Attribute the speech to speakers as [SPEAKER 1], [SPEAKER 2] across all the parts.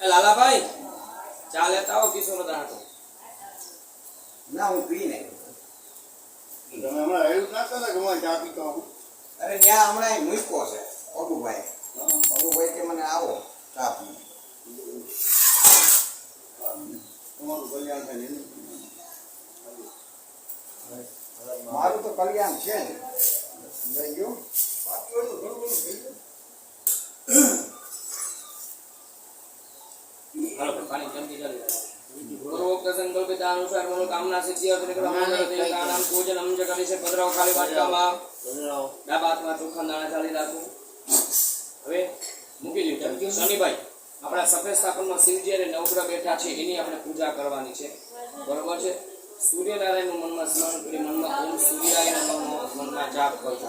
[SPEAKER 1] लाला भाई चा लेता हो किशोर दाटो
[SPEAKER 2] ના હું પી નહીં.
[SPEAKER 3] તમે હમણાં એવું ના કરતા કે હું ચા પીતો હું.
[SPEAKER 2] અરે ત્યાં હમણાં મૂક્યો છે અબુભાઈ. અબુભાઈ કે મને આવો ચા પી.
[SPEAKER 3] તમારું કલ્યાણ થાય ને.
[SPEAKER 2] મારું તો કલ્યાણ છે ને. લઈ ગયો
[SPEAKER 1] हेलो पानी जल्दी जल्दी पूर्वोक्त संकल्पिता अनुसार मनोकामना सिद्धि अर्थ निकलमान देवता नाम पूजन हम जगह से पधराव खाली वाटकाમાં ડાબા હાથમાં ચોખા દાણા ચાલી રાખો. હવે મૂકી દીધું શનિભાઈ આપણા સફેદ સ્થાપનમાં શિવજી અને નવગ્રહ બેઠા છે એની આપણે પૂજા કરવાની છે. બરોબર છે. સૂર્યનારાયણનું મનમાં સ્મરણ કરી મનમાં ઓમ સૂર્યાય નમઃ મનમાં જાપ કરજો.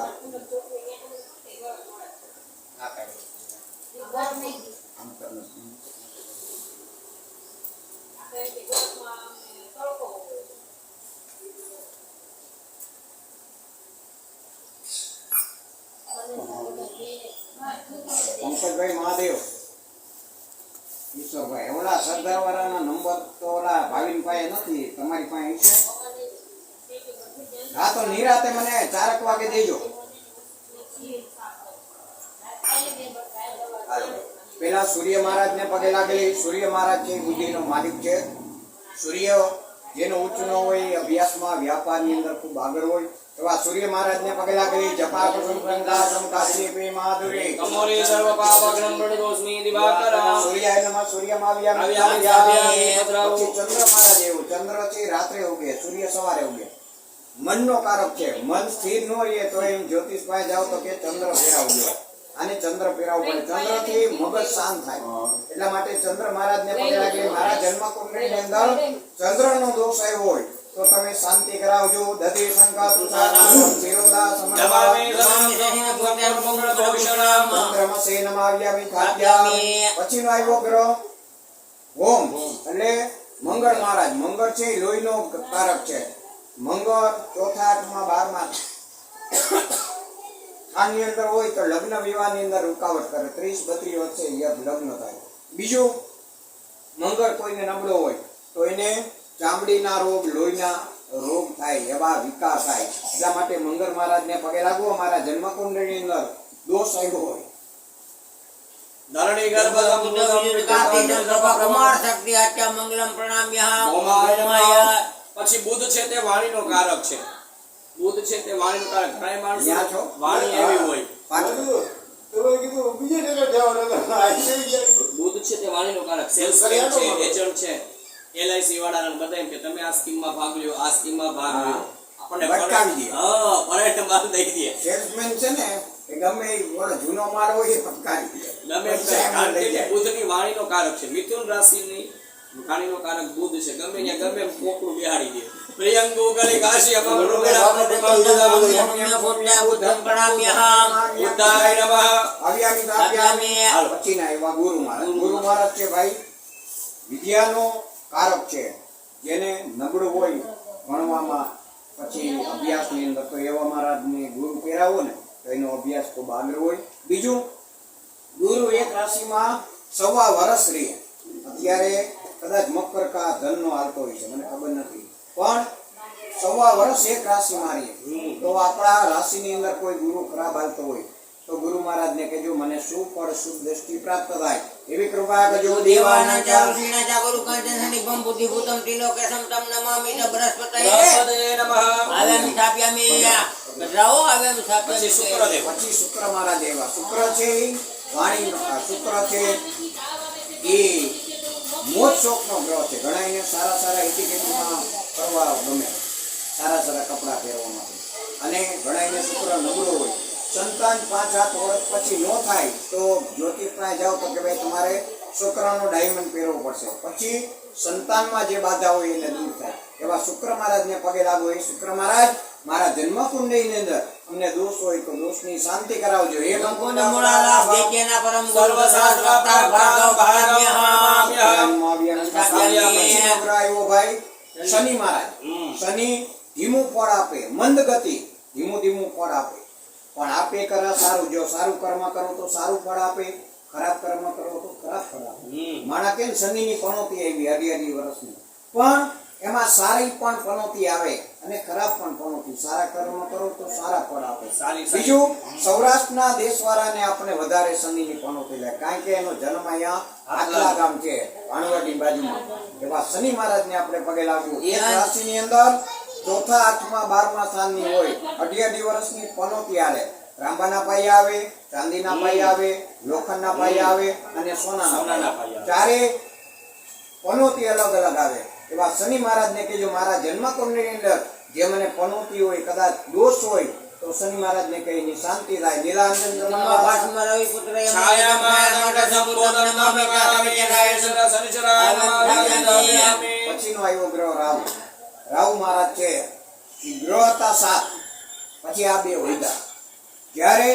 [SPEAKER 1] આ કાઈ
[SPEAKER 2] આમ કરને. પંકજભાઈ મહાદેવ ઈશ્વરભાઈ ઓલા સરદાર વાળાના નંબર તો ઓલા ભાવિન પાસે નથી, તમારી પાસે છે? હા તો નિરાતે મને 4 વાગે દેજો. પેલા સૂર્ય મહારાજ ને પગે લાગેલી. સૂર્ય મહારાજ છે બુદ્ધિનો માલિક છે. સૂર્ય જેનો ઉચ્ચ ન હોય, અભ્યાસમાં વ્યાપારની અંદર ખૂબ આગળ હોય એવા સૂર્ય મહારાજ ને પગે લાગેલી. જપા કુસુમ ગંગા કાશી પી માધુરી
[SPEAKER 1] કમોરી સર્વ પાપગ્રમ પ્રણતોસ્મિ દિવાકર
[SPEAKER 2] સૂર્યાય નમઃ. સૂર્યમાં
[SPEAKER 1] આવ્યામિ
[SPEAKER 2] ચંદ્ર મહારાજ એવું. ચંદ્ર છે રાત્રે ઉગે, સૂર્ય સવારે ઉગે. મનનો કારક છે. મન સ્થિર ન રહે તો એમ જ્યોતિષ પાસે જાવ તો કે ચંદ્ર ફેરાવજો. અને ચંદ્ર ફેરાવવો પડે. ચંદ્ર થી મગજ શાંત થાય. એટલા માટે ચંદ્ર મહારાજ ને પગે લાગે. મારા જન્મ કુંડળીની અંદર ચંદ્ર નો દોષ આવ્યો હોય તો તમે શાંતિ કરાવજો. દધી શંકા તુષારા શિરોદા સમમામી ચંદ્રમસે નમાવ્યામિ ખાદ્યામિ. પછીનો આવ્યો ગ્રહ ઓમ એટલે મંગળ મહારાજ. મંગળ છે લોહીનો કારક છે. મંગળ ચોથા 8મા 12મા આની અંદર હોય તો લગ્ન વિવાહની અંદર રૂકાવટ કરે. 30-32 વચ્ચે લગ્ન થાય. બીજું મંગળ કોઈને નબળો હોય તો એને ચામડીના રોગ, લોહીના રોગ થાય, એવા વિકાર થાય. એટલા માટે મંગળ મહારાજને પગે લાગવો. મારા જન્મકુંડળીની અંદર દોષ આવ્યો હોય
[SPEAKER 1] ધરણી ગર્ભ
[SPEAKER 4] કુમાર શક્તિ આચ્યા મંગલમ પ્રણામ્યઃ.
[SPEAKER 1] પછી બુધ છે તે વાણીનો કારક છે. બુધ છે તે વાણીનો કારક. ઘણા માણસો વાણી એવી હોય.
[SPEAKER 3] તમે કીધું બીજે જગ્યાએ જવાનું.
[SPEAKER 1] બુધ છે તે વાણીનો કારક. સેલ્સમેન છે, એજન્ટ છે, એલઆઈસી વાળાને બધા એમ કે તમે આ સ્કીમમાં ભાગ લ્યો, આ સ્કીમમાં ભાગ લ્યો. આપણને
[SPEAKER 2] ભટકાવી દે.
[SPEAKER 1] હા, પરેટ માલ દઈ દે.
[SPEAKER 2] સેલ્સમેન છે ને એ ગમે એ જૂનો માલ હોય એ ફટકારી દે.
[SPEAKER 1] ગમે કારણ કે બુધની વાણીનો કારક છે. મિથુન રાશિની વાણીનો કારક બુધ છે. ગમે ત્યાં ગમે કોકડું બેહાડી દે. પ્રિયંગુ ગલી કાશી અપમ ઉદ્ધાય નમઃ.
[SPEAKER 2] પછીના એવા ગુરુ મહારાજ. ગુરુ મહારાજ છે ભાઈ વિદ્યાનો કારક છે. જેને નબળું હોય ભણવામાં, પછી અભ્યાસની અંદર, તો એવા મહારાજને ગુરુ પહેરાવો ને તો એનો અભ્યાસ ખૂબ આગળ હોય. બીજું ગુરુ એક રાશિમાં 1.25 વર્ષ રહે. અત્યારે કદાચ મકર કા ધનનો હાલતો હોય છે, મને ખબર નથી, પણ 1.25 વર્ષ એક રાશિમાં રહે. તો આપણા રાશિની અંદર કોઈ ગુરુ ખરાબ હાલતો હોય તો ગુરુ મહારાજને કહેજો મને સુફળ શુભ દ્રષ્ટિ પ્રાપ્ત થાય એવી કૃપા કરજો.
[SPEAKER 4] દેવાના ચારુષીના ચાકરુ કાંચનની બમ બુદ્ધિભૂતમ ત્રિલોકેશમ તમ નમામિ બૃહસ્પતયે
[SPEAKER 1] નમઃ.
[SPEAKER 4] આવ્યામિ સ્થાપ્યામિ. બદરાવો આવ્યામિ
[SPEAKER 1] પછી
[SPEAKER 4] સ્થાપ્યામિ.
[SPEAKER 1] શુક્રદેવ.
[SPEAKER 2] પછી શુક્ર મહારાજ એવા. શુક્ર છે વાણી, શુક્ર છે એ મોજ શોખનો ગ્રહ છે. ઘણા એને સારા સારા એટીકેટમાં ફરવા ગમે, સારા સારા કપડાં પહેરવા માટે. અને ઘણા એને શુક્ર નબળો હોય, સંતાન 5-7 વર્ષ પછી ન થાય તો જ્યોતિષમાં જાઓ તો કે ભાઈ તમારે શુક્રનો ડાયમંડ પહેરવો પડશે. પછી સંતાનમાં જે બાધા હોય એને દૂર થાય. એવા શુક્ર મહારાજને પગે લાગો. એ શુક્ર મહારાજ મારા જન્મકુંડળીની અંદર અમને દોષ હોય તો દોષની શાંતિ કરાવજો. એ
[SPEAKER 4] સંપૂર્ણ મૂળાલાભ દેખ્યાના પરમ ગુરુ સહસ્રવતાર ભાર્ગવ
[SPEAKER 2] આવ્યો ભાઈ શનિ મહારાજ. શનિ ધીમું ફળ આપે, મંદ ગતિ, ધીમું ફળ આપે, પણ આપે કરે સારું. જો સારું કર્મ કરો તો સારું ફળ આપે, ખરાબ કર્મ કરો તો ખરાબ ફળ આપે. માણા કેમ શનિની પનોતી આવી 18 વર્ષની, પણ એમાં સારી પણ પનોતી આવે અને ખરાબ પણ પનોતી. સારા કર્મ કરો તો સારા ફળ આપે. બીજું, સૌરાષ્ટ્રના દેશવાળાને આપણે વધારે શનિની પનોતી લે, કારણ કે એનો જન્મ અહીંયા આટલા ગામ છે, ભાણવડની બાજુમાં. એવા શનિ મહારાજને આપણે પગે લાગવું. એક રાશિની અંદર ચોથા, આઠમા, 12મા સ્થાનની હોય 18 વર્ષની પનોતી આવે. ત્રાંબાના પાયા આવે, ચાંદીના પાયા આવે, લોખંડના પાયા આવે અને સોનાના પાયા. ચારે પનોતી અલગ અલગ આવે. એવા શનિ મહારાજને કહેજો મારા જન્મકુંડળીની અંદર જે મને પનોતી હોય, કદાચ દોષ હોય તો શનિ મહારાજને કહીને શાંતિ થાય. નીલાંજન પછીનો આવ્યો ગ્રહ રાહુ. રાહુ મહારાજ છે એ ગ્રહ હતા 7, પછી આ બે વૈદા. જ્યારે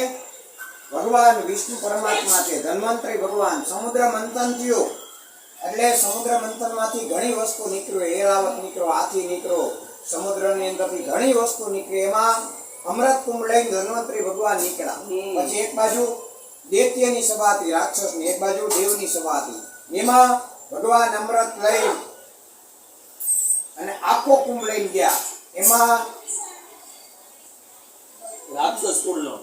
[SPEAKER 2] ભગવાન વિષ્ણુ પરમાત્મા છે, ધન્વંતરી ભગવાન, સમુદ્ર મંથન થયું એટલે સમુદ્ર મંથનમાંથી ઘણી વસ્તુ નીકળ્યો. એરાવત નીકળ્યો, હાથી નીકળ્યો, સમુદ્રની અંદરથી ઘણી વસ્તુ નીકળી. એમાં અમૃત કુંભ લઈને ધન્વંતરી ભગવાન નીકળ્યા. પછી એક બાજુ દૈત્યની સભા હતી, રાક્ષસની, એક બાજુ દેવની સભા હતી. એમાં ભગવાન અમૃત લઈ અને આખો કુંભ લઈને ગયા. એમાં
[SPEAKER 1] રાક્ષસ કુળનો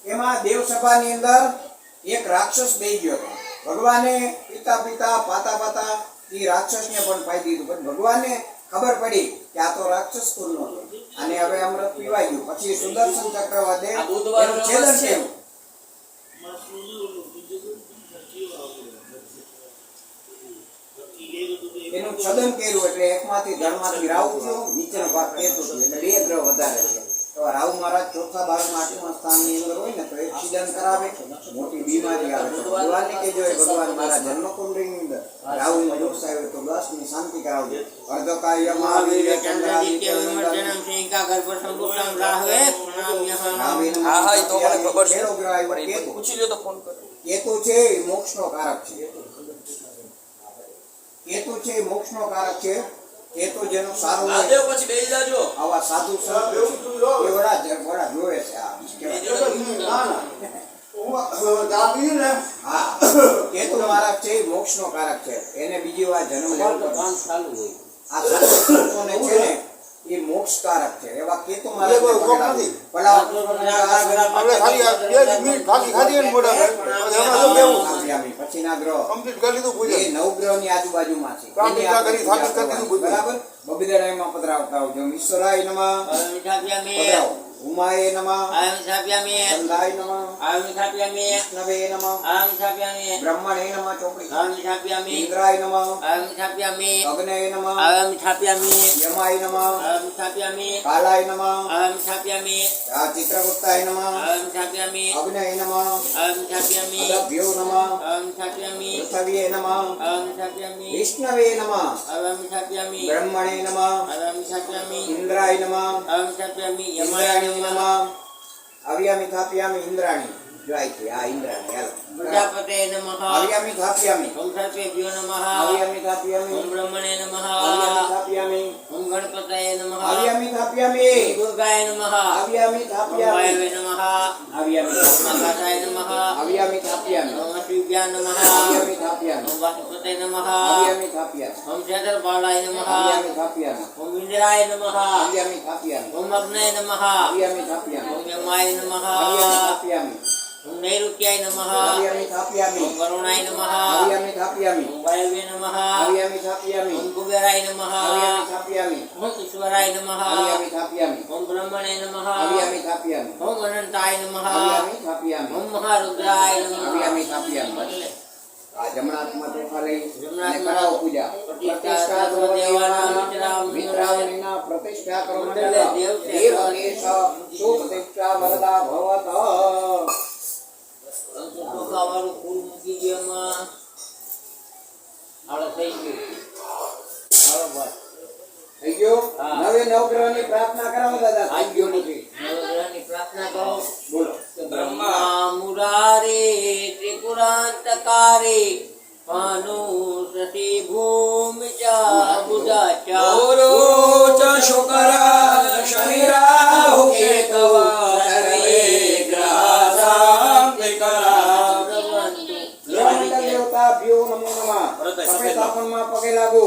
[SPEAKER 2] એમાં દેવ સભાની અંદર એક રાક્ષસ બેસી ગયો હતો. ભગવાને પિતા પાતા એ રાક્ષસને પણ પાઈ દીધું, પણ ભગવાનને ખબર પડી કે આ તો રાક્ષસ કુળનો છે અને હવે અમૃત પીવાઈ ગયું. પછી સુદર્શન ચક્રવર્તી એનું છેદન થયું. એનું છદન કર્યું એટલે એકમાંથી ધણમાંથી રાહુ થયો, નીચેનો ભાગ કેતુ થયો, એટલે 2 ગ્રહ વધારે છે. તો રાહુ મહારાજ ચોથા, 12મા, 8મા સ્થાનની અંદર હોય ને તો એક્સિડન્ટ કરાવે, મોટી બીમારી આવે. તો ભગવાનને કહેજો ભગવાન મારા જન્મકુંડળીની અંદર રાહુનો દોષ આવ્યો તો દોષની શાંતિ કરાવજો. અર્ધકાર્યમાં વીર્ય ચંદ્રાદિત્ય વિમર્શનમ સિંહિકા ગર્ભ સંભૂતમ રાહવે પ્રણામ્યહમ.
[SPEAKER 1] હા એ તો મને ખબર છે,
[SPEAKER 2] છેલ્લો ગ્રહ આવ્યો
[SPEAKER 1] પણ એ
[SPEAKER 2] કેતુ.
[SPEAKER 1] પૂછી લ્યો તો ફોન કરો.
[SPEAKER 2] કેતુ છે એ મોક્ષનો કારક છે. કેતુ છે એ મોક્ષનો કારક છે. કેતુ જેનો સારો હોય
[SPEAKER 1] આદેવ પછી બેસી જાજો.
[SPEAKER 2] આવા સાધુ સંતો છે એ વડા જોવે છે. હા, કેતુ મહારાજ છે એ મોક્ષનો કારક છે. એને બીજી વાર જન્મ લેવો પડે. આ સાધુ સંતોને છે ને એ મોક્ષ કારક છે. એવા કેતુ મહારાજ પછીના ગ્રહ એ નવગ્રહની આજુબાજુમાં છે. બરાબર, બબીદરાયમાં પધરાવતા આવજો. ઈશ્વરાય નમઃ પધરાવો. ઉમાય નમઃ, ચંદાય નમઃ, વિષ્ણવે નમઃ, બ્રહ્મણે નમઃ, ચોપડી, ઇન્દ્રાય નમઃ, અગ્નય નમઃ, યમાય નમઃ, કાલાય નમઃ, ચિત્રગુપ્તાય નમઃ, અગ્નય નમઃ, અદભ્યો નમઃ, પૃથ્વીએ નમઃ, વિષ્ણવે નમઃ, બ્રહ્મણે નમઃ, ઇન્દ્રાય નમઃ, ઇન્દ્રાણી નમઃ. અવ્યામિ થાપ્યામિ ઇન્દ્રાણી. જોઈ છે આ ઇન્દ્રાણી. હાલો
[SPEAKER 4] પ્રજાપતે નમઃ.
[SPEAKER 2] અવ્યામિ થાપ્યામિ.
[SPEAKER 4] ઓમ સર્વેભ્યો નમઃ.
[SPEAKER 2] અવ્યામિ થાપ્યામિ.
[SPEAKER 4] ઓમ બ્રહ્મણે નમઃ.
[SPEAKER 2] અવ્યામિ થાપ્યામિ.
[SPEAKER 4] ઓમ ગણપતये નમઃ.
[SPEAKER 2] અવ્યામિ થાપ્યામિ.
[SPEAKER 4] ઓમ દુર્ગાય નમઃ.
[SPEAKER 2] અવ્યામિ
[SPEAKER 4] ઓમ
[SPEAKER 2] થાપ્યામિ.
[SPEAKER 4] વાયવે નમઃ.
[SPEAKER 2] અવ્યામિ
[SPEAKER 4] ઓમ આકાશાય નમઃ.
[SPEAKER 2] અવ્યામિ થાપ્યામિ.
[SPEAKER 4] ઓમ અશ્વિભ્યા નમઃ.
[SPEAKER 2] અવ્યામિ થાપ્યામિ.
[SPEAKER 4] ઓમ વાસુપતે નમઃ.
[SPEAKER 2] અવ્યામિ થાપ્યામિ.
[SPEAKER 4] ઓમ શેષરપાલાય નમઃ.
[SPEAKER 2] અવ્યામિ થાપ્યામિ.
[SPEAKER 4] ઓમ ઇન્દ્રાય નમઃ.
[SPEAKER 2] અવ્યામિ થાપ્યામિ.
[SPEAKER 4] ઓમ અગ્નય નમઃ.
[SPEAKER 2] અવ્યામિ થાપ્યામિ.
[SPEAKER 4] ઓમ યમાય નમઃ.
[SPEAKER 2] અવ્યામિ થાપ્યામિ.
[SPEAKER 4] ઓમ નૈઋત્યાય નમઃ.
[SPEAKER 2] અવ્યામિ થાપ્યામિ.
[SPEAKER 4] ઓમ વરુણાય નમઃ.
[SPEAKER 2] અવ્યામિ થાપ્યામિ.
[SPEAKER 4] ઓમ વાયવે નમઃ.
[SPEAKER 2] અવ્યામિ થાપ્યામિ.
[SPEAKER 4] ઓમ કુબેરાય નમઃ.
[SPEAKER 2] અવ્યામિ થાપ્યામિ.
[SPEAKER 4] ઓમ ઈશ્વરાય નમઃ.
[SPEAKER 2] અવ્યામિ થાપ્યામિ.
[SPEAKER 4] ઓમ બ્રહ્મણે નમઃ.
[SPEAKER 2] અવ્યામિ થાપ્યામિ.
[SPEAKER 4] ઓમ અનંતાય નમઃ.
[SPEAKER 2] અવ્યામિ થાપ્યામિ.
[SPEAKER 4] ઓમ મહારુદ્રાય નમઃ.
[SPEAKER 2] અવ્યામિ થાપ્યામિ. આ જમણા હાથમાં ચોખા લઈ
[SPEAKER 4] જમણા
[SPEAKER 2] અને કરાવો પૂજા.
[SPEAKER 4] પ્રતિષ્ઠા કરો દેવાનાં
[SPEAKER 2] મિત્રાવલિના પ્રતિષ્ઠા કરો
[SPEAKER 4] મંડલે દેવ છે.
[SPEAKER 2] દેવનેશ સુપ્રતિષ્ઠા વરદા ભવત.
[SPEAKER 4] ચોખાવાળું ફૂલ મૂકી દે એમાં. મારો થઈ ગયું બરોબર
[SPEAKER 2] થઈ ગયો
[SPEAKER 4] હા.
[SPEAKER 2] નવે નવગ્રહની પ્રાર્થના કરાવો દાદા થઈ ગયો નથી
[SPEAKER 4] નવગ્રહની પ્રાર્થના કરો
[SPEAKER 2] બોલો
[SPEAKER 1] બ્રહ્મા
[SPEAKER 4] મુરારે ત્રિપુરાંતકારે પાનુસતી ભૂમિચા બુધાચા
[SPEAKER 1] ગુરુ ચ શુકર શનિરાહુ કેતવા સર્વે ગ્રહાસાં વિકરા
[SPEAKER 2] ગ્રહમંડળ દેવતા ભ્યો નમો નમઃ
[SPEAKER 1] ભરતભાઈ,
[SPEAKER 2] સફેદ સ્થાપનમાં પગે લાગો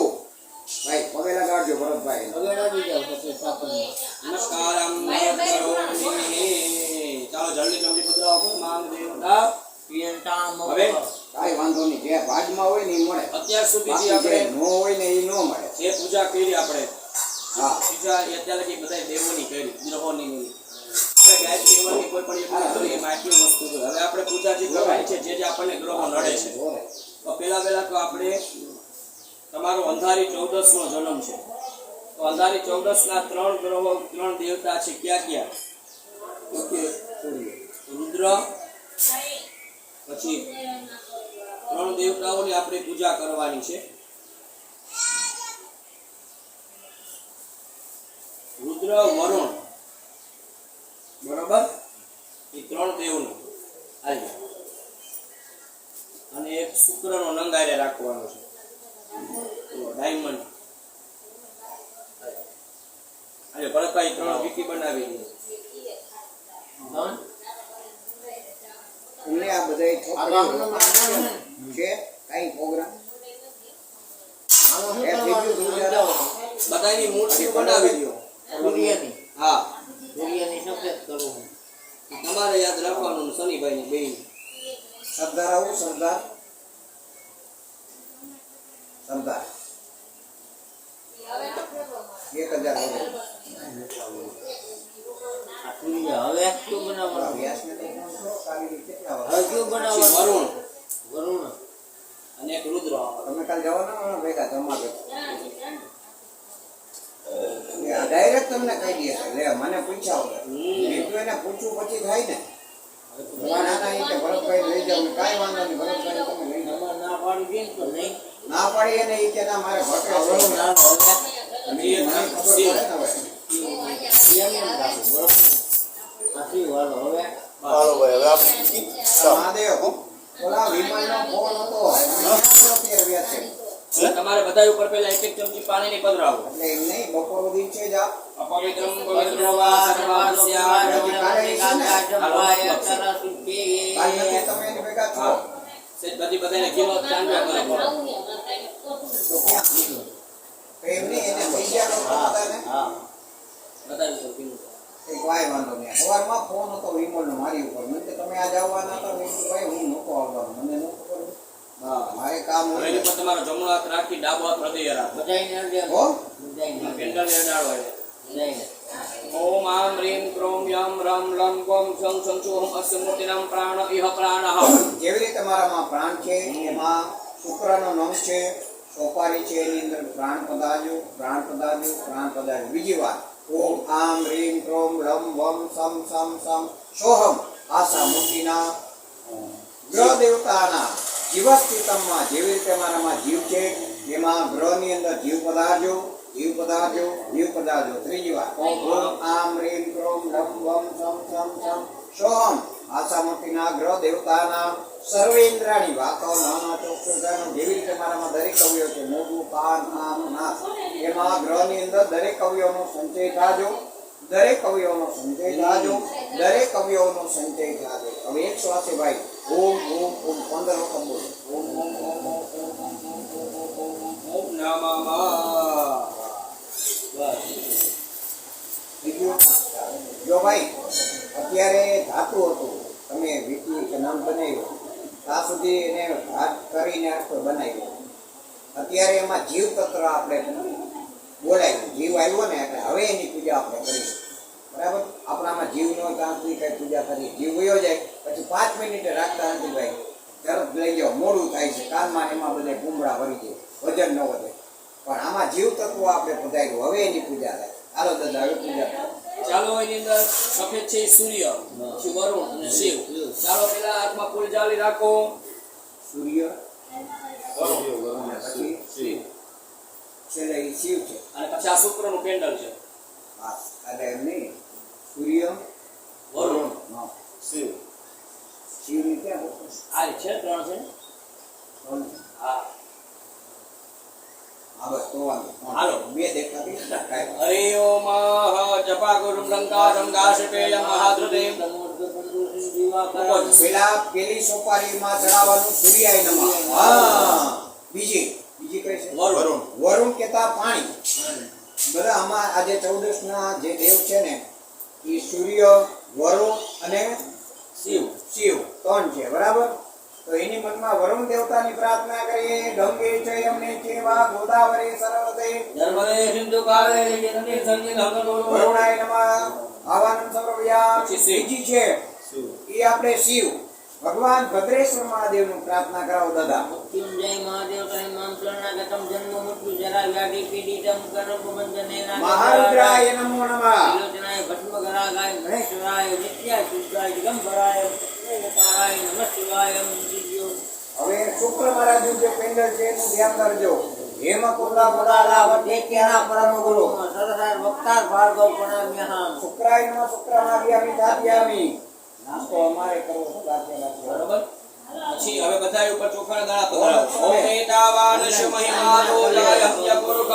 [SPEAKER 2] ભાઈ પગે લગાડજો ભરતભાઈ
[SPEAKER 1] નમસ્કારમ કરોમિ. ચાલો જલ્દી જલ્દી પધરાવો માંગ દેવતા. હવે
[SPEAKER 2] કાંઈ વાંધો નહીં જે ભાગમાં હોય ને એ મળે
[SPEAKER 1] અત્યાર સુધી જે
[SPEAKER 2] બાકી જે
[SPEAKER 1] આપણે
[SPEAKER 2] નો હોય ને એ નો મળે
[SPEAKER 1] જે પૂજા કરી આપણે
[SPEAKER 2] હા
[SPEAKER 1] પૂજા એ અત્યારે લગી બધા દેવોની કરી ગ્રહોની નહીં. આપણે ગાયત્રી હવનની કોઈ પણ એક પૂજા કરીએ એમાં આટલી વસ્તુ છે. હવે આપણે પૂજા જે કરવાની છે જે આપણને ગ્રહો નડે છે તો પહેલા તો આપણે તમારો અંધારી 14 નો જન્મ છે તો અંધારી 14 ના 3 ગ્રહો 3 દેવતા છે ક્યાં ક્યાં ઓકે રુદ્ર પછી 3 દેવતાઓની આપણે પૂજા કરવાની છે. રુદ્ર વરુણ બરોબર એ 3 દેવનું આજે અને એક શુક્રનો નંગારે રાખવાનો છે ડાયમંડ. આજે ભરતભાઈ 3 વિકી બનાવી દીધી.
[SPEAKER 2] એમને આ બધાય છોકરીઓ છે કાંઈ પ્રોગ્રામ એ થઈ ગયું ગુજરાત
[SPEAKER 1] બધાની મૂર્તિ બનાવી દો.
[SPEAKER 4] સૂર્યની
[SPEAKER 1] હા
[SPEAKER 4] સફેદ કરું
[SPEAKER 1] તમારે યાદ રાખવાનું શનિભાઈ ની બેન
[SPEAKER 2] સરદાર આવું સરદાર સરદાર 1000
[SPEAKER 4] સૂર્ય હવે શું બનાવવાનું
[SPEAKER 2] વ્યાસ ને તો કાલી રીતે કેટલા
[SPEAKER 4] હવે
[SPEAKER 2] વર્ષ
[SPEAKER 4] શું
[SPEAKER 1] પછી
[SPEAKER 4] બનાવવાનું
[SPEAKER 1] વરુણ
[SPEAKER 4] વરુણ
[SPEAKER 1] અને એક રુદ્ર.
[SPEAKER 2] તમે કાલ જવાના ભેગા તમારે ડાયરેક્ટ તમને કહી દે છે લે મને પૂછ્યા વગર બીજું એને પૂછવું પછી થાય ને નાના એ કે ભરતભાઈ લઈ જાવ કાંઈ વાંધો નહીં ભરતભાઈ તમે લઈ જાઓ
[SPEAKER 4] તમારે ના પાડી દે ને તો નહીં
[SPEAKER 2] ના પાડી એને એ કે ના મારે ભટકે
[SPEAKER 4] વરુણ
[SPEAKER 2] છે
[SPEAKER 4] ના હવે
[SPEAKER 2] અને એ મને ખબર પડે ને હવે
[SPEAKER 4] એમ રાખો બરોબર આથી વાળો હવે
[SPEAKER 3] હાલો ભાઈ હવે આપણે
[SPEAKER 2] મહાદેવ ઓલા વિમાનનો ફોન હતો અત્યારે વ્યાજ છે
[SPEAKER 1] તમારે બધા ઉપર પહેલા એક ચમચી પાણીની પધરાવો.
[SPEAKER 2] એટલે એમ નહીં બપોર સુધી છે જ આ
[SPEAKER 1] અપવિત્રમ પવિત્રવા સર્વાસ્યા
[SPEAKER 2] કાલ નથી તમે એની ભેગા છો
[SPEAKER 1] સેજ બધાને ઘીનો ચાંદા કરે
[SPEAKER 2] તો ક્યાં તો એમ નહીં એને થઈ ગયા લોકો બધાને
[SPEAKER 4] હા
[SPEAKER 1] બધા ઉપર ઘીનું.
[SPEAKER 2] એક વાય વાંધો નહીં સવારમાં ફોન હતો વિમલનો મારી ઉપર મને કે તમે આજ આવવાના હતા મેં કીધું ભાઈ હું નહોતો આવવાનો મને નહોતું ખબર
[SPEAKER 1] હા
[SPEAKER 2] મારે કામ
[SPEAKER 1] હવે
[SPEAKER 2] હોય
[SPEAKER 1] એની પર તમારો જમણો હાથ રાખી ડાબો હાથ હૃદય રાખો.
[SPEAKER 4] બધાઈને અડે
[SPEAKER 2] હો
[SPEAKER 4] બધાઈને
[SPEAKER 1] પેન્ડલ અડાડો એટલે.
[SPEAKER 4] બધાઈને
[SPEAKER 1] ઓમ આમ રીમ ક્રોમ યમ રમ લમ ગમ સં સંચોહમ અસ્ય મૂર્તિનામ પ્રાણ ઇહ પ્રાણઃ.
[SPEAKER 2] જેવી રીતે તમારામાં પ્રાણ છે એમાં શુક્રનો નંગ છે સોપારી છે એની અંદર પ્રાણ પદાર્જો બીજી વાત ઓમ આમ રીમ ક્રોમ લમ વમ સમ સમ સમ સોહમ આશા મૂર્તિના ગ્રહ દેવતાના જીવસ્થિતમમાં જેવી રીતે મારામાં જીવ છે એમાં ગ્રહની અંદર જીવ પદાર્જો ત્રીજી વાત ઓમ આમ રીમ ક્રોમ લમ વમ સમ સમ સમ સોહમ આશા મૂર્તિના ગ્રહ દેવતાના સર્વેન્દ્રાણી વાતો નાના ચોક્ષુદાનો જેવી રીતે મારામાં દરેક કવિઓ છે મોઢું કાન આમ નાક એમાં ગ્રહની અંદર દરેક કવિઓનો સંચય થાજો હવે એક શ્વાસે ભાઈ ઓમ ઓમ ઓમ 15 વખત બોલો ઓમ ઓમ ઓમ ઓમ
[SPEAKER 1] ઓમ નમઃ.
[SPEAKER 2] બીજું જો ભાઈ અત્યારે ધાતુ હતું તમે વીટી કે નામ બનાવ્યો ત્યાં સુધી એને ભાત કરીને આખો બનાવ્યો અત્યારે એમાં જીવ તત્વ આપણે બોલાવ્યું જીવ આવ્યો ને એટલે હવે એની પૂજા આપણે કરીશું બરાબર આપણામાં જીવ ન હોય ત્યાં સુધી કઈ પૂજા કરી જીવ વયો જાય પછી 5 મિનિટે રાખતા નથી ભાઈ તરત લઈ જાઓ મોડું થાય છે કાનમાં એમાં બધે કુંબળા ભરી જાય વજન ન વધે પણ આમાં જીવ તત્વ આપણે પધાર્યું હવે એની પૂજા થાય હાલો દાદા હવે પૂજા કરો
[SPEAKER 1] ચાલો એની અંદર સફેદ છે ઈ સૂર્ય પછી વરુણ અને શિવ. ચાલો પેલા હાથમાં ફૂલ જાળી રાખો.
[SPEAKER 2] સૂર્ય
[SPEAKER 3] વરુણ.
[SPEAKER 2] પછી એ શિવ છે.
[SPEAKER 1] અને પછી આ શુક્રનું કેન્ડલ છે.
[SPEAKER 2] હા, એટલે એમ નહીં. સૂર્ય,
[SPEAKER 1] વરુણ.
[SPEAKER 2] હા.
[SPEAKER 3] શિવ.
[SPEAKER 2] શિવની ક્યાં બોલે?
[SPEAKER 1] આ છે 3 છે.
[SPEAKER 2] ત્રણ.
[SPEAKER 1] હા.
[SPEAKER 2] હા, બસ તો વાંધો.
[SPEAKER 1] હાલો.
[SPEAKER 2] બે દેખાતી કાંઈ.
[SPEAKER 1] હરિ ઓમ જપા ગુરુ લંકા સંઘાશપેય મહાધૃતે
[SPEAKER 2] પેલી સોપારીમાં ચડાવવાનું સૂર્યાય નમઃ. હા. બીજી કઈ છે?
[SPEAKER 1] વરુણ.
[SPEAKER 2] વરુણ કેતા પાણી. બધા આમાં આજે 14 ના જે દેવ છે ને એ સૂર્ય, વરુણ અને
[SPEAKER 1] શિવ.
[SPEAKER 2] શિવ 3 છે, બરાબર? તો એની મનમાં વરુણ દેવતાની પ્રાર્થના કરીએ. ગંગે ચ યમને ચેવા ગોદાવરી સરસ્વતે
[SPEAKER 1] નર્મદે સિંધુ કાવેરી જનની સંગી ગંગા
[SPEAKER 2] વરુણાય નમઃ. આવાનમ સર્વવ્યા.
[SPEAKER 1] પછી શિવ.
[SPEAKER 2] બીજી છે એ આપણે શિવ ભગવાન ભદ્રેશ્વર મહાદેવનું પ્રાર્થના કરાવો દાદા.
[SPEAKER 4] મૃત્યુંજય મહાદેવ કહે મામ શરણાગતમ જન્મ મૃત્યુ જરા વ્યાધિ પીડિતમ કર્મ બંધનેના
[SPEAKER 2] મહારુદ્રાય નમો નમઃ.
[SPEAKER 4] ત્રિલોચનાય ભસ્મગરાગાય મહેશ્વરાય નિત્યાય શુદ્ધાય દિગંબરાય તારાય નમઃ શિવાય દિવ્યો.
[SPEAKER 2] હવે શુક્ર મહારાજનું જે પેન્ડલ છે એનું ધ્યાન કરજો. હેમ કુંડા મુરાલા વટેક્યાના પરમ ગુરુ
[SPEAKER 4] સરસાર વક્તાર ભાર્ગવ પ્રણામ્યહમ.
[SPEAKER 2] શુક્રાય નમઃ. શુક્રમાદ્યામિ દાદ્યામિ. નાસ્તો અમારે કરવો છે દાદ્યા.
[SPEAKER 1] બરોબર. પછી હવે બધા ઉપર ચોખાના દાણા પધરાવો. ઓમ એતાવાન શમહિમાનો જાયમ યપુરુકઃ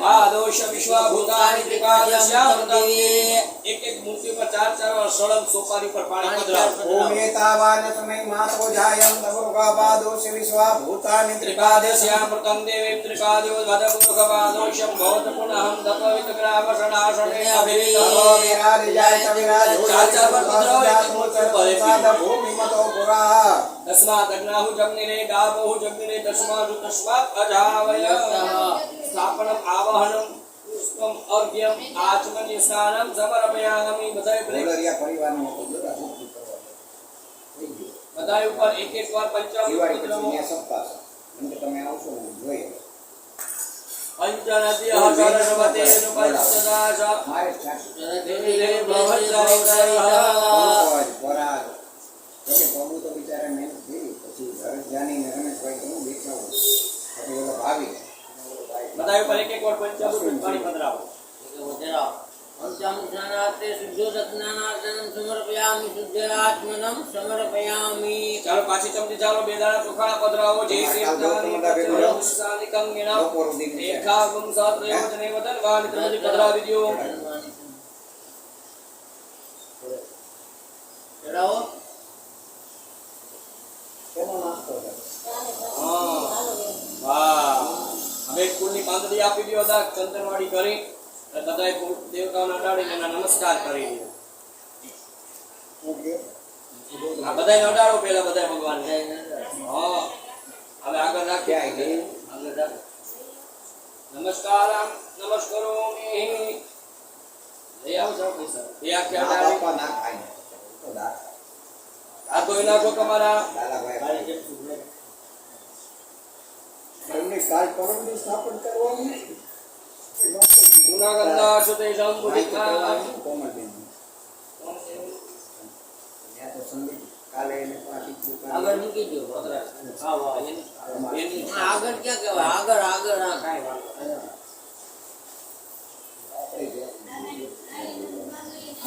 [SPEAKER 1] પાદોષ વિશ્વભૂતાનિ ત્રિપાદસ્યામ દેવી. એક મૂર્તિ પર 4 વાર સળંગ સોપારી પર પાણી પધરાવો.
[SPEAKER 2] ઓમ એતાવાન સમય માતો જાયમ તવરુકા પાદોષ વિશ્વા ભૂતાનિ
[SPEAKER 1] ત્રિપાદસ્યામ પ્રતમ દેવી ત્રિપાદયો વદપુરુષ પાદોષમ ભવત પુનઃ દપવિત ગ્રામ શણાશણે અભિવિતો
[SPEAKER 2] વિરાજ જાય તવિરાજ
[SPEAKER 1] ચાર વાર પધરાવો.
[SPEAKER 2] સાદ ભૂમિમતો પુરા.
[SPEAKER 1] તસ્માત અગ્નાહુ જગ્નિને ગાવોહુ જગ્નિને તસ્માદુ તસ્માત અજાવય. સ્થાપનમ આવાહનમ પુષ્પમ અર્ઘ્યમ આચમન્ય સ્નાનમ સમર્પયામિ. બધાય બ્રેક.
[SPEAKER 2] બોલરિયા પરિવારનો બધા
[SPEAKER 1] બધાય ઉપર એક વાર
[SPEAKER 2] દિવાળી પછી
[SPEAKER 1] પંચામૃત
[SPEAKER 2] અહીંયા સપ્તાહ છે. એમ કે તમે આવશો ને જોઈએ.
[SPEAKER 1] પંચનદ્ય સરસ્વતે પંચદાસ
[SPEAKER 2] મારે જ છે.
[SPEAKER 1] દેવી ભવત્રાય.
[SPEAKER 2] પરાગ. એટલે પ્રભુ તો બિચારા મહેનત કરી પછી ઘર જાનીને રમેશભાઈ તો હું દેખાવું પછી ઓલો ભાવી
[SPEAKER 1] બધાય ઉપર એક વાર પંચામૃત પાણી પધરાવો.
[SPEAKER 4] પંચામૃતસ્નાનાર્થે શુદ્ધોદકસ્નાનાર્થનમ સમર્પયામિ શુદ્ધરાત્મનમ સમર્પયામિ.
[SPEAKER 1] ચાલો પાછી ચમચી ચાલો 2 દાણા ચોખાના પધરાવો. જય શ્રી રામ સાનિકં વિના એકાગમ સાત્રયોજને વદન વાન ત્રમજી પધરાવી દ્યો.
[SPEAKER 4] ચડાવો.
[SPEAKER 2] એનો નાસ્તો છે.
[SPEAKER 1] હા. વાહ. હવે કુળની પાંદડી આપી દ્યો. દા ચંદનવાડી કરી અને બધાય કુળ દેવતાઓને અડાડીને એના નમસ્કાર કરી દ્યો.
[SPEAKER 2] ઓકે.
[SPEAKER 1] આ બધાયને અડાડો પહેલા બધાય ભગવાનને. હા. હવે આગળ રાખીએ. આગળ રાખ. નમસ્કારમ નમસ્કારોમિ. લઈ આવો જાઓ પૈસા. એ આખી
[SPEAKER 2] ના
[SPEAKER 1] અડાડી.
[SPEAKER 2] બાપા ના ખાય ને. તો દા-
[SPEAKER 1] આ તો નાખો તમારા.
[SPEAKER 2] દાદાભાઈ એમની કાલ પરમની સ્થાપન કરવાનું
[SPEAKER 1] ગુનાગંધા સુતે સંબુદ્ધિકા.
[SPEAKER 2] કોમલબેન. ત્યાં તો સંગીત કાલે એને પાછી
[SPEAKER 4] આગળ મૂકી દો.
[SPEAKER 1] હા વાહ. એની
[SPEAKER 4] આગળ ક્યાં કહેવાય? આગળ હા કાંઈ વાંધો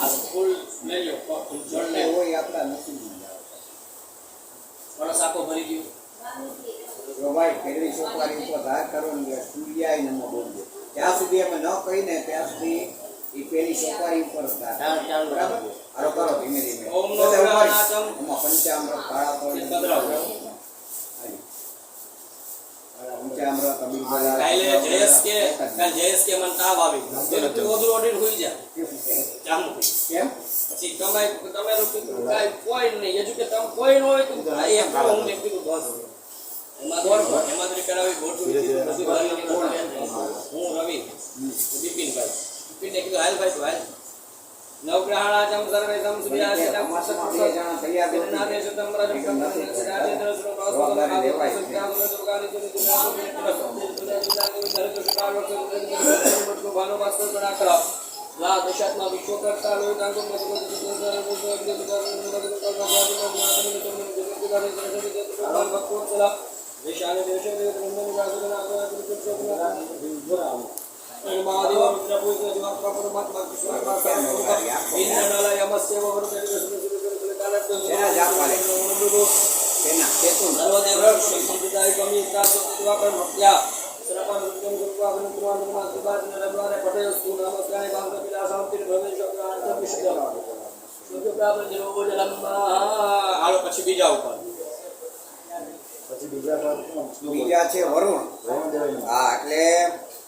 [SPEAKER 1] આ ફૂલ લઈ લો. જળ લે.
[SPEAKER 2] હોય આપણા નસીબમાં જ આવે.
[SPEAKER 1] પરસ આખો ભરી ગયો.
[SPEAKER 2] જો ભાઈ પેલી સોપારી ઉપર ધાર કરો ને એટલે સૂર્યાય નમો બોલજો. જ્યાં સુધી અમે ન કહીને ત્યાં સુધી એ પેલી સોપારી ઉપર જ ધાર.
[SPEAKER 4] ચાલો.
[SPEAKER 2] બરાબર? હાલો કરો ધીમે ધીમે.
[SPEAKER 1] ઓમ નમો
[SPEAKER 2] બધા ઉપાડી.
[SPEAKER 1] નારાયણાચમ.
[SPEAKER 2] એમાં પંચામૃત કાળા તલ
[SPEAKER 1] પધરાવો.
[SPEAKER 2] હાજી. પંચામૃત અબીલ
[SPEAKER 1] કાલે જયેશ કે મને તાવ આવી ગયો. તો ઓધું ઓઢીને હુઈ જા. જામુ.
[SPEAKER 2] કેમ?
[SPEAKER 1] પછી તમારું કીધું કાંઈ કોઈ નહીં. હજુ કે તમે કોઈ ન હોય તો આ એક કરો. હું એક કીધું બસ. એમાં દોડ હેમાદ્રી કરાવી ગોઠવી દીધું. બધું ભરીને હું રવિ બિપિનભાઈ. બિપિનને કીધું હાલ ભાઈ તું હાલ. નવગ્રહાણાચમ સર્વે સંસુભ્યાસિતમ
[SPEAKER 2] જણા તૈયાર નથી.
[SPEAKER 1] નાદેશતમ રજતમ રાજેન્દ્રસ્રો
[SPEAKER 2] જવાબદારી લેવાય છે.
[SPEAKER 1] લા દશાત્મા વિશ્વકર્તા લોકાંગો ભગવાન ભક્તો ચલા દેશાને દેશે દેવ બ્રહ્મ નિવાસ પરમાત્મા કૃષ્ણ ઇન્દ્રનલય અમસ્ય વરદે
[SPEAKER 2] એના જ આપવા લે. તેના કેતું
[SPEAKER 1] સર્વદેવ શ્રી સંપ્રદાય કમી તાસો દિવાકર મત્યા સરપન રૂપમ ગુરુવા ગુરુવા ગુરુવા સુબાદ નરદ્વારે પટેસ્તુ નમસ્કારે ભાંગ પિલા શાંતિ ભવેશ પ્રાર્થ વિશુદ્ધ સુજો પ્રાપ્ત નિરોગો જલમ્મા હાલો પછી બીજા ઉપર
[SPEAKER 3] પછી બીજા પર
[SPEAKER 2] બીજા છે વરુણ. હા એટલે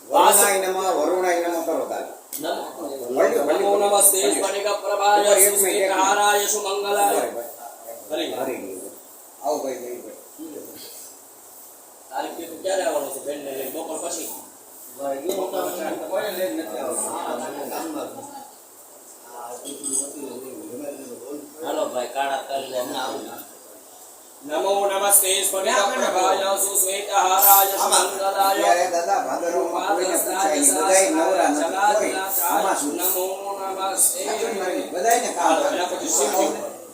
[SPEAKER 2] વરુણાય નમઃ વરુણાય નમઃ કરો તારે.
[SPEAKER 1] નમો નમસ્તે સ્ફટિક પ્રભાય સુસ્મિતહારાય સુમંગલાય હરી
[SPEAKER 2] હરી ગયું. આવું કઈ ગયું ભાઈ.
[SPEAKER 1] તારીખ કે ક્યારે આવવાનું છે બેન ને લઈ બપોર પછી હાલો ભાઈ કાળા કરી લે ના આવું નમો નમસ્તે સ્ફટિક પ્રભાય સુસ્મિતહારાય સુમંગલાય
[SPEAKER 2] ત્યારે દાદા ભાદરવામાં કોઈને પૂછાય નહીં. બધાય નવરા નથી. કોઈ આમાં શું?
[SPEAKER 1] નમો નમસ્તે
[SPEAKER 2] બધાયને કામ કરે.
[SPEAKER 1] એના પછી શિવ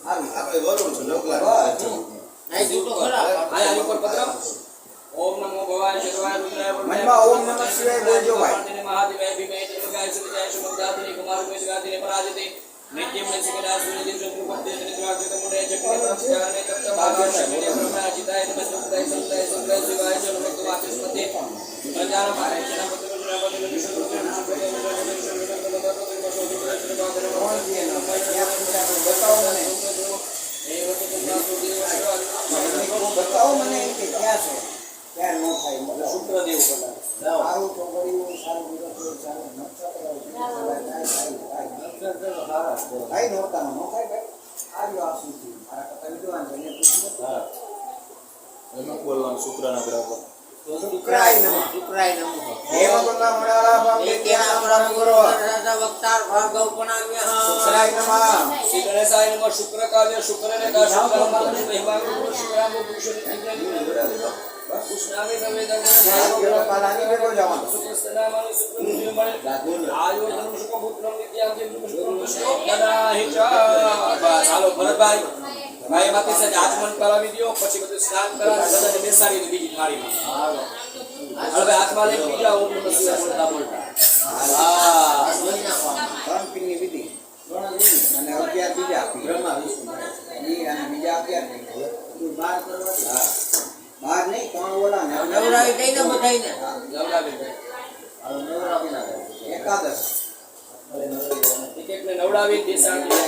[SPEAKER 2] હારું.
[SPEAKER 3] આપણે વરુણ છે લોકલા
[SPEAKER 2] બસ.
[SPEAKER 4] નહીં જૂઠો ખરા
[SPEAKER 1] આયા ઉપર પત્ર ઓમ નમો ભવાય શિવાય રુદ્રાય
[SPEAKER 2] મનમાં ઓમ નમઃ શિવાય બોલજો ભાઈ.
[SPEAKER 1] મહાદેવાય ભીમાય દુર્ગાય સુજાય શુભદાતિને કુમારમે સુગાતિને પરાજિતે નિત્યમ નચિકેતા સૂર્યદેવ ચંદ્રપતે ત્રિદ્વાક્ષિત મુરે ચક્રે નમસ્કારને તપ્ત ભાગવત પ્રમાજિતાય નમસ્તુતાય સંતાય સંતાય શિવાય ચલો ભક્ત વાચસ્પતિ પ્રજાન ભારે જન પત્ર ગુજરાપતિ વિષ્ણુ
[SPEAKER 2] કોણ છે એનો? ક્યાં પૂછાનું? બતાવો મને. બતાવો મને એમ કે ક્યાં છે. ક્યાં ન થાય મતલબ.
[SPEAKER 1] શુક્રદેવ બધા
[SPEAKER 2] સારું તો કર્યું, સારું વિરોધ સારું નક્ષત્ર ભાઈ નોરતાનો ન થાય ભાઈ. આવ્યો આ શું થયું? મારા કરતા વિદ્વાન છે એને પૂછ્યું.
[SPEAKER 3] એમાં બોલવાનું શુક્રના ગ્રહ પર
[SPEAKER 2] શુક્રાય નમઃ.
[SPEAKER 4] શુક્રાય નમઃ
[SPEAKER 2] દેવ બંગા મળાલા બાપ
[SPEAKER 4] નિત્યાનામ
[SPEAKER 2] નિત્યાનામ ગુરુ.
[SPEAKER 4] રાજા વક્તાર ભાર્ગવ પ્રણામ્યઃ
[SPEAKER 2] શુક્રાય નમઃ.
[SPEAKER 1] શ્રી ગણેશાય નમઃ શુક્ર કાવ્ય શુક્રને કા શુક્રમ પાલન મહિમાનું શુક્રામુ પુરુષ કૃષ્ણામે નવેદન
[SPEAKER 2] કાલાની ભેગો જવાનું.
[SPEAKER 1] શુક્રસ્તનામાનું શુક્રમુજે મળે આયો ધર્મ શુક્ર પુત્રમ વિદ્યામ જે શુક્રમ પુષ્ટો દદાહિ ચ બસ હાલો ભરતભાઈ ભાઈ માથે સજ આચમન કરાવી દયો પછી બધું સ્નાન કરાવી બધાને બેસાડી દો બીજી થાળીમાં હવે હાથમાં લઈ બીજા ઓમ નમઃ શિવાય બોલતા હા
[SPEAKER 2] ત્રણ પીરની વિધિ અને 11 બીજા આપી.
[SPEAKER 1] બ્રહ્મા વિષ્ણુ
[SPEAKER 2] ઈ અને બીજા 11 નહીં. બાર કરવા. હા. બાર નહીં, ત્રણ ઓલા ને
[SPEAKER 4] નવરાવી દઈને બધાઈને
[SPEAKER 1] નવડાવી દે
[SPEAKER 2] એકાદશ.
[SPEAKER 1] એક એકને નવડાવી બેસાડી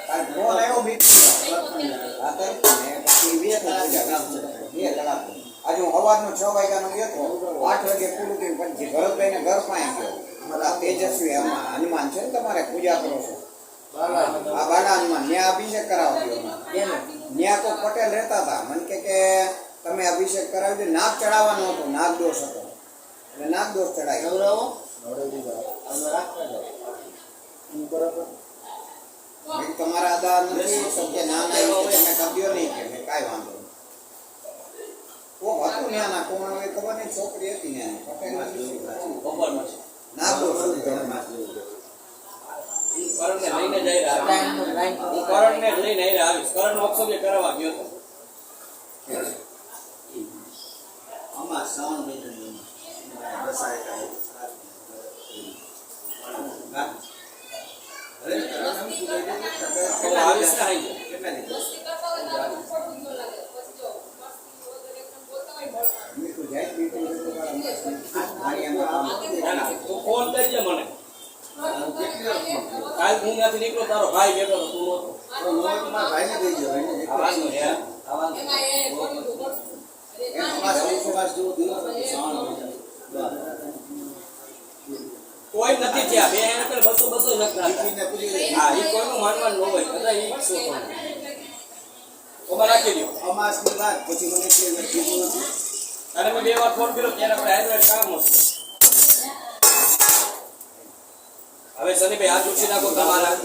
[SPEAKER 2] તાર ફોન આવ્યો બીજો. રાતે ને પછી 2 પૂજા કામ છે. 2 કલાક. આજે હું સવારનો 6 વાગ્યાનો ગયો તો 8 વાગે પૂરું થયું. પછી ભરતભાઈને ઘર પાસે ગયો. આ તેજસ્વી હનુમાન છે ને તમારે પૂજા કરો છો. આ બાલા હનુમાન ન્યા અભિષેક કરાવજો. ન્યા તો પટેલ રહેતા હતા. મને કે તમે અભિષેક કરાવજો. નાગ ચડાવવાનો હતો, નાગ દોષ હતો એટલે નાગ દોષ ચડાવી.
[SPEAKER 4] નવરાવો
[SPEAKER 2] તમારા આદા નથી તો કે ના ના એવું કે તમે કબ્યો નહીં કે કાંઈ વાંધો નહીં. કોક હતું ન્યાના કોણ હવે ખબર નહીં. છોકરી હતી ન્યાની પટેલ
[SPEAKER 1] બપોરમાં છે
[SPEAKER 2] નાગ દોષ
[SPEAKER 1] કરણને લઈને જઈ રહ્યા હું કરણને જ લઈને આવી આવીશ. કરણ વક્તવ્ય કરવા ગયો હતો
[SPEAKER 2] આમાં શ્રાવણ મહિનો
[SPEAKER 1] હું આવીશ ને આવી ના ના તું ફોન કરજે મને કાલ હું ત્યાંથી નીકળો તારો ભાઈ બેઠો તો તું નહોતો
[SPEAKER 3] ભાઈને દઈ દો ભાઈને
[SPEAKER 1] આવવાનું હે આવવાનું કોઈ નથી થયા બે એને પેલા 200 નથી હા એ કોઈનું માનવાનું ન હોય બધા ઈ સો કોમાં રાખી દો
[SPEAKER 2] અમાસની વાત પછી મને કે કીધું નથી.
[SPEAKER 1] અને મેં 2 વાર ફોન કર્યો ત્યારે આપણે હાઈડ્રેટ કામ હતું હવે સનીભાઈ હાથ ઉછી નાખો તમારા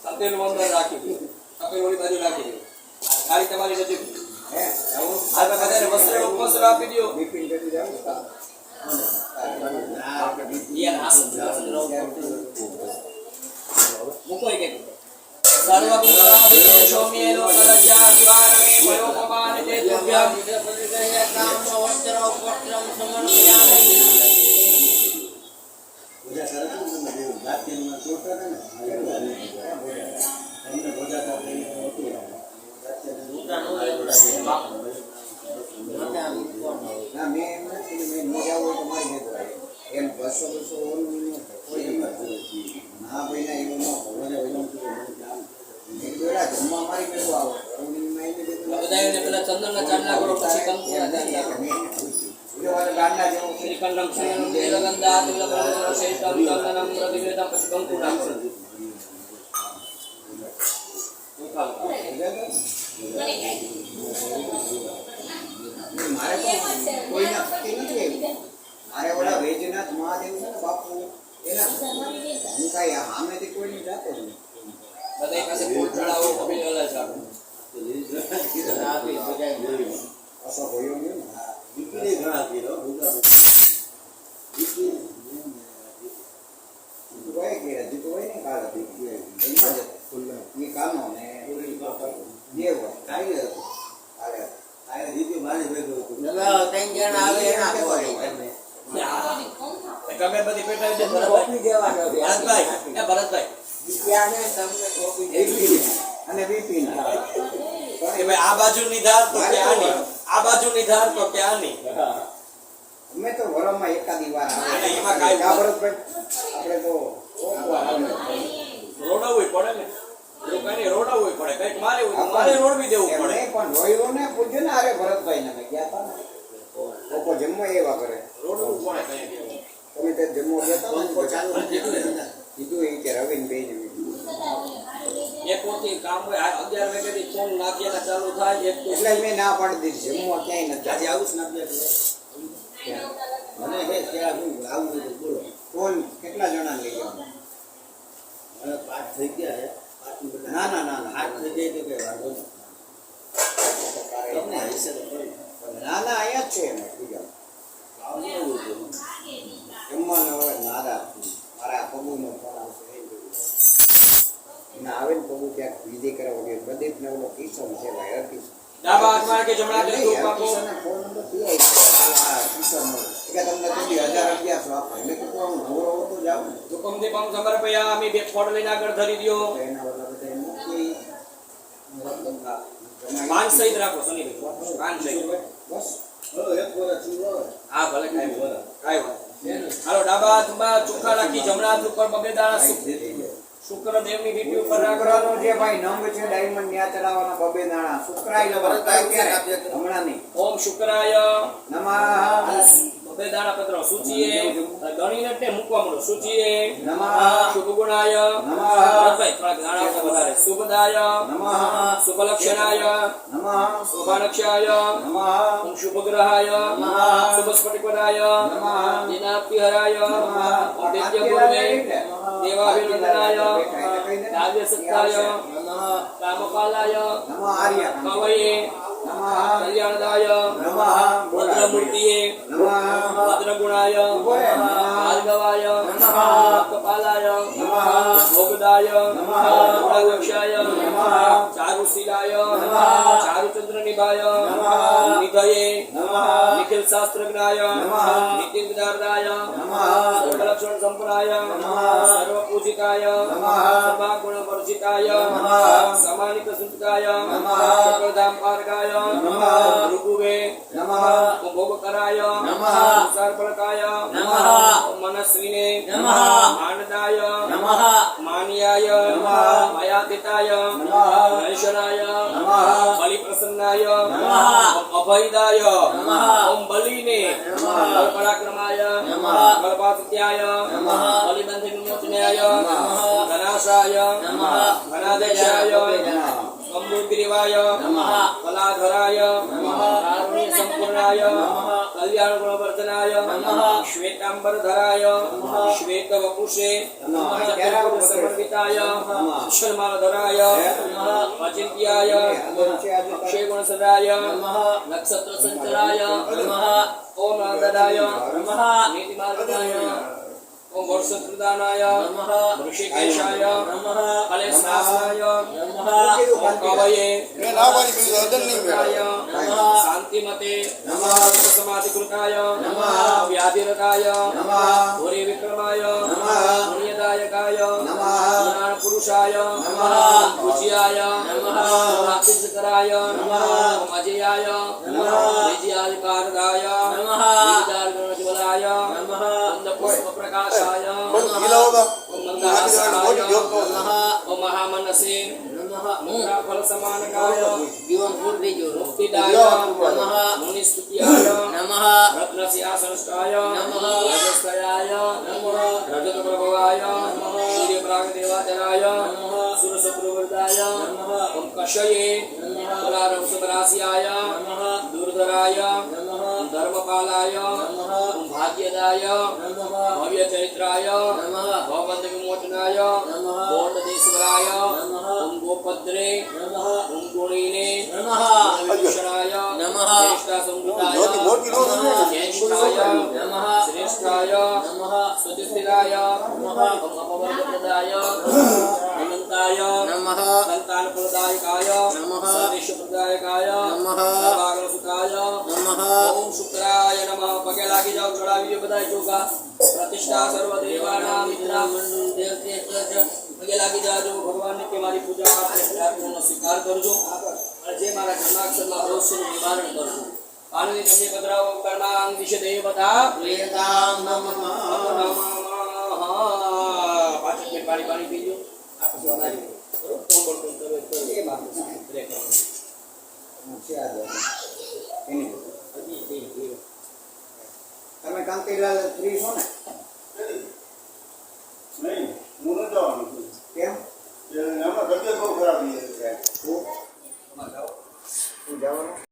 [SPEAKER 1] તપેલું અંદર રાખી દો તપેલું ઓલી બાજુ રાખી દો ખાલી તમારી નજીક
[SPEAKER 2] હે આવું
[SPEAKER 1] આ બધાને વસ્ત્ર આપી દો
[SPEAKER 2] બિપિન કરી જાવ
[SPEAKER 1] યાર હાસ મૂકો એક સર્વપુરાદિશો મેલો સલજ્જા નિવારણે ભયોપમાન તે તુભ્યમ
[SPEAKER 4] કામ વસ્ત્ર પત્રમ
[SPEAKER 2] ના મેં એમ નથી મેં મજા હોય તો મારી નહીં તો એમ 200 ઓલું નહીં કોઈ ના ભાઈ ના એવું ન હોય જમવા મારી ભેગું આવો
[SPEAKER 1] બધાને પેલા ચંદનના ચાંદલા કરો પછી કંકુના ચાંદલા કરો શ્રીખંડ રક્ષણમ નીલગંધા તિલકમ શ્રેષ્ઠમ ચંદનમ પ્રતિવેદમ પછી કંકુ નાખો
[SPEAKER 2] મારે કોઈ નક્કી નથી એવું મારે ઓલા વૈજનાથ મહાદેવ છે ને બાપુ એના હું કાંઈ સામેથી કોઈની જાતો જ નહીં
[SPEAKER 1] બધા પાસે ફૂલ ચડાવો કપિલ વાલા છે
[SPEAKER 2] અસો હોયો નહીં ને જીતું હોય ને કાળ હતી એમાં જ એ કામો ને દેવ કાંઈ અરે
[SPEAKER 4] ત્રણ જણા આવે એના કોઈ તમે
[SPEAKER 1] તમે બધી પેટાવી દે
[SPEAKER 4] કોપી દેવાનો
[SPEAKER 1] ભરતભાઈ એ ભરતભાઈ
[SPEAKER 4] ત્યાં ને તમને કોપી દેવી
[SPEAKER 2] અને બીપી ના
[SPEAKER 1] એ ભાઈ આ બાજુની ધાર તો કે આની આ બાજુની ધાર તો કે આની
[SPEAKER 2] અમે તો વરમમાં એકાદી વાર
[SPEAKER 1] અને એમાં કાંઈ
[SPEAKER 2] ભરતભાઈ આપણે તો
[SPEAKER 1] રોડાવવું પડે ને લોકોને રોડાવવું પડે કઈક મારે મારે રોડવી દેવું પડે
[SPEAKER 2] પણ રોયો ને પૂછ્યું ને અરે ભરતભાઈ ને ગયા હતા ને લોકો જમવા એવા કરે
[SPEAKER 1] રોડવું પડે કઈ
[SPEAKER 2] તમે તે જમવા ગયા હતા કીધું એ કે રવિન બે
[SPEAKER 1] એક પોતી કામ હોય 11 વાગ્યાથી ફોન નાખીને ચાલુ થાય એક તો
[SPEAKER 2] એટલે મેં ના પાડી દીધી જમવા ક્યાંય નથી
[SPEAKER 1] આજે આવું જ નાખી
[SPEAKER 2] મને હે ત્યાં હું આવું બધું બોલો કોણ કેટલા જણા લઈ ગયા
[SPEAKER 3] મને 5 થઈ ગયા હે
[SPEAKER 2] ના ના ના ના
[SPEAKER 3] 8 થઈ જાય તો કઈ વાંધો નહીં તમને હશે તો કરી
[SPEAKER 2] ના ના અહીંયા જ છે એમ બીજા જમવાનો હવે નારા મારા પગુનો ફોન આવશે એને આવે ને પગુ ક્યાંક વિધિ કરવા વગેરે પ્રદીપ ને ઓલો કિશન છે ભાઈ હરકિશ
[SPEAKER 1] ડાબા હાથમાં કે જમણા હાથે ધૂપ આપો
[SPEAKER 2] કિશનને ફોન નંબર પીઆઈ કિશનનો કે તમને તો 1000 આપો એટલે કે હું નવરો હોતો જાવ ને
[SPEAKER 1] હુકમ દીપમ સમર્પયા અમે બે ફોડ લઈને આગળ ધરી દયો
[SPEAKER 2] તો એના બદલા બધા એમ મૂકી
[SPEAKER 1] પાન સહિત રાખો સનીભાઈ પાન સહિત
[SPEAKER 2] બસ
[SPEAKER 3] એક વર્ષ થયું હોય
[SPEAKER 1] હા ભલે કાઈ વાત હાલો ડાબા હાથમાં ચોખા રાખી જમણા હાથ ઉપર બબે દાણા શુક્ર દેવની બીપી ઉપર રાખવાનો
[SPEAKER 2] શુક્રનો જે ભાઈ નંગ છે ડાયમંડ ન્યા ચડાવવાના બબે દાણા શુક્રાય હમણાં નહીં
[SPEAKER 1] ઓમ શુક્રાય
[SPEAKER 2] નમઃ
[SPEAKER 1] બબે દાણા પત્ર સૂચિએ ગણીને તે મૂકવા મળો સૂચિએ
[SPEAKER 2] નમઃ
[SPEAKER 1] શુભ ગુણાય
[SPEAKER 2] નમઃ
[SPEAKER 1] ભરતભાઈ થોડાક દાણા આપો વધારે શુભદાય
[SPEAKER 2] નમઃ
[SPEAKER 1] શુભ લક્ષણાય
[SPEAKER 2] નમઃ
[SPEAKER 1] શુભાનક્ષાય
[SPEAKER 2] નમઃ
[SPEAKER 1] ઓમ શુભ ગ્રહાય
[SPEAKER 2] નમઃ
[SPEAKER 1] શુભ સ્ફટિકરાય
[SPEAKER 2] નમઃ
[SPEAKER 1] દિનાપ્તિહરાય
[SPEAKER 2] નમઃ
[SPEAKER 1] ઓમ દિવ્ય પૂર્વે દેવાભિનંદનાય કાવ્ય સત્તાય કામપાલાય
[SPEAKER 2] નમઃ આર્ય
[SPEAKER 1] કવયે
[SPEAKER 2] નમઃ
[SPEAKER 1] કલ્યાણદાય
[SPEAKER 2] નમઃ
[SPEAKER 1] ભદ્રમૂર્તિએ
[SPEAKER 2] નમઃ
[SPEAKER 1] ભદ્રગુણાય ભાર્ગવાય ભક્તપાલાય
[SPEAKER 2] નમઃ
[SPEAKER 1] ભોગદાય
[SPEAKER 2] નમઃ
[SPEAKER 1] ગુણાલક્ષાય
[SPEAKER 2] નમઃ
[SPEAKER 1] ચારુશીલાય
[SPEAKER 2] નમઃ
[SPEAKER 1] ચારુચંદ્ર નિભાય
[SPEAKER 2] નમઃ
[SPEAKER 1] નિધયે
[SPEAKER 2] નમઃ
[SPEAKER 1] નિખિલ શાસ્ત્રજ્ઞાય
[SPEAKER 2] નમઃ
[SPEAKER 1] નિતિજ્ઞાર્દાય
[SPEAKER 2] નમઃ
[SPEAKER 1] સર્વલક્ષણ સંપન્નાય
[SPEAKER 2] નમઃ
[SPEAKER 1] સર્વપૂજિતાય
[SPEAKER 2] નમઃ
[SPEAKER 1] સર્વાગુણ વર્જિતાય
[SPEAKER 2] નમઃ
[SPEAKER 1] સમાનિક સુતકાય
[SPEAKER 2] નમઃ
[SPEAKER 1] સકળધામ પાર્ગાય
[SPEAKER 2] નમઃ
[SPEAKER 1] ભૃગુવે
[SPEAKER 2] નમઃ
[SPEAKER 1] ભોગકરાય
[SPEAKER 2] નમઃ
[SPEAKER 1] સાર્પણકાય
[SPEAKER 2] નમઃ
[SPEAKER 1] મનસ્વીને
[SPEAKER 2] નમઃ
[SPEAKER 1] આનંદાય
[SPEAKER 2] નમઃ
[SPEAKER 1] માન્યાય
[SPEAKER 2] નમઃ
[SPEAKER 1] મયાતિતાય
[SPEAKER 2] નમઃ
[SPEAKER 1] નૈશનાય
[SPEAKER 2] નમઃ
[SPEAKER 1] બલિપ્રસન્નાય
[SPEAKER 2] નમઃ
[SPEAKER 1] અભયદાય
[SPEAKER 2] નમઃ
[SPEAKER 1] ઓમ બલિને
[SPEAKER 2] નમઃ
[SPEAKER 1] પરાક્રમાય
[SPEAKER 2] નમઃ
[SPEAKER 1] કલ્પાતિથ્યાય
[SPEAKER 2] નમઃ
[SPEAKER 1] બલિબંધિ વિમોચનાય
[SPEAKER 2] નમઃ
[SPEAKER 1] ધનાશાય
[SPEAKER 2] નમઃ
[SPEAKER 1] ધનાદેશાય અંબુગ્રીવાય
[SPEAKER 2] નમઃ
[SPEAKER 1] કલાધરાય
[SPEAKER 2] નમઃ
[SPEAKER 1] કારુણ્ય સંપૂર્ણાય
[SPEAKER 2] નમઃ
[SPEAKER 1] કલ્યાણ ગુણવર્ધનાય
[SPEAKER 2] નમઃ
[SPEAKER 1] શ્વેતાંબરધરાય
[SPEAKER 2] નમઃ
[SPEAKER 1] શ્વેત વપુષે
[SPEAKER 2] નમઃ
[SPEAKER 1] ચતુર્ભુજ સમર્પિતાય
[SPEAKER 2] નમઃ
[SPEAKER 1] અક્ષરમાલધરાય
[SPEAKER 2] નમઃ
[SPEAKER 1] અચિંત્યાય અક્ષય ગુણસદાય નક્ષત્ર સંચરાય
[SPEAKER 2] નમઃ
[SPEAKER 1] ઓમ નંદદાય
[SPEAKER 2] નમઃ
[SPEAKER 1] નીતિમાર્ગદાય ઓમ વર્ષપ્રદાનાય
[SPEAKER 4] નમઃ
[SPEAKER 1] ઋષિકેશાય
[SPEAKER 4] નમઃ
[SPEAKER 1] અલેસ્નાસનાય
[SPEAKER 4] નમઃ
[SPEAKER 1] ઓમ કવયે
[SPEAKER 3] મેં ના પાડી બીજું અદન નહીં
[SPEAKER 1] કૃતાય
[SPEAKER 4] નમઃ
[SPEAKER 1] શાંતિમતે
[SPEAKER 2] નમઃ
[SPEAKER 1] સમાધિકૃતાય
[SPEAKER 2] નમઃ
[SPEAKER 1] વ્યાધિરતાય
[SPEAKER 2] નમઃ
[SPEAKER 1] ભૂરી વિક્રમાય
[SPEAKER 2] નમઃ
[SPEAKER 1] પુણ્યદાયકાય
[SPEAKER 2] નમઃ
[SPEAKER 1] જ્ઞાન પુરુષાય
[SPEAKER 2] નમઃ
[SPEAKER 1] પૂજ્યાય
[SPEAKER 4] નમઃ
[SPEAKER 1] પ્રાપ્તિકરાય
[SPEAKER 4] નમઃ
[SPEAKER 1] અજયાય
[SPEAKER 4] નમઃ
[SPEAKER 1] વિજયાધિકારદાય
[SPEAKER 4] નમઃ
[SPEAKER 1] વિજયાર્ગણજ્વલાય
[SPEAKER 4] નમઃ
[SPEAKER 1] પુષ્પપ્રકાશાય
[SPEAKER 3] થોડું ગીલા હોગા
[SPEAKER 1] ઓમ
[SPEAKER 3] નાખી દેવાનું મોટી જોક કહો છો.
[SPEAKER 1] ઓમ મહામનસે
[SPEAKER 4] નમઃ
[SPEAKER 1] ફળ સમાનકાય
[SPEAKER 4] જીવન પૂર્તિ જો
[SPEAKER 1] મુક્તિદાય
[SPEAKER 4] નમઃ
[SPEAKER 1] મુનિસ્તુત્યાય
[SPEAKER 4] નમઃ
[SPEAKER 1] રત્નસ્યાસનષ્ટાય
[SPEAKER 4] નમઃ
[SPEAKER 1] રજસ્તયાય
[SPEAKER 4] નમઃ
[SPEAKER 1] રજતપ્રભવાય સૂર્યપ્રાગદેવાચરાય
[SPEAKER 4] નમઃ
[SPEAKER 1] સુરસપ્રવૃતાય
[SPEAKER 4] નમઃ
[SPEAKER 1] ઓમ કશયે
[SPEAKER 4] નમઃ
[SPEAKER 1] પુરારવસપરાસ્યાય
[SPEAKER 4] નમઃ
[SPEAKER 1] દુર્ધરાય
[SPEAKER 4] નમઃ
[SPEAKER 1] ધર્મપાલાય
[SPEAKER 4] નમઃ
[SPEAKER 1] ઓમ ભાગ્યદાય
[SPEAKER 4] નમઃ
[SPEAKER 1] ભવ્યચરિત્રાય
[SPEAKER 4] નમઃ
[SPEAKER 1] ભવબંધ વિમોચનાય
[SPEAKER 4] નમઃ
[SPEAKER 1] બોર્ડદેશ્વરાય
[SPEAKER 4] નમઃ
[SPEAKER 1] ઓમ ગોપદ્રે
[SPEAKER 4] નમઃ
[SPEAKER 1] ઓમ ગુણીને
[SPEAKER 4] નમઃ
[SPEAKER 1] વિભૂષણાય
[SPEAKER 4] નમઃ
[SPEAKER 1] જ્યેષ્ઠાસંવૃતાય
[SPEAKER 3] જ્યોતિ મોટી નો સમજે ને.
[SPEAKER 1] જ્યેષ્ઠાય
[SPEAKER 4] નમઃ
[SPEAKER 1] શ્રેષ્ઠાય
[SPEAKER 4] નમઃ
[SPEAKER 1] સુચિતિરાય
[SPEAKER 4] નમઃ
[SPEAKER 1] ઓમ અપવર્ગપ્રદાય અનંતાય
[SPEAKER 4] નમઃ
[SPEAKER 1] સંતાનપ્રદાયકાય
[SPEAKER 4] નમઃ
[SPEAKER 1] સદેશપ્રદાયકાય
[SPEAKER 4] નમઃ
[SPEAKER 1] સર્વાગ્રસુતાય
[SPEAKER 4] નમઃ
[SPEAKER 1] ઓમ શુક્રાય નમઃ પગે લાગી જાઓ ચડાવી દો બધા ચોખા પ્રતિષ્ઠા સર્વ દેવાના મિત્રા પગે લાગી જાજો ભગવાનને કે મારી પૂજા પાઠનો સ્વીકાર કરજો અને જે મારા જન્માક્ષરમાં ભરોસનું નિવારણ કરજો આનંદી તમને પધરાવો કર્ણાંગ દિશે દેવતા
[SPEAKER 4] પ્રિયતામ નમઃ
[SPEAKER 1] પાછળ કે પાણી પીજો
[SPEAKER 2] તમે કાંતિલાલ ફ્રી છો ને?
[SPEAKER 3] નહીં હું નથી જવાનું
[SPEAKER 2] કેમ?
[SPEAKER 3] એમાં તબિયત બહુ ખરાબ થઈ જાય છે.
[SPEAKER 2] તું જવાનું?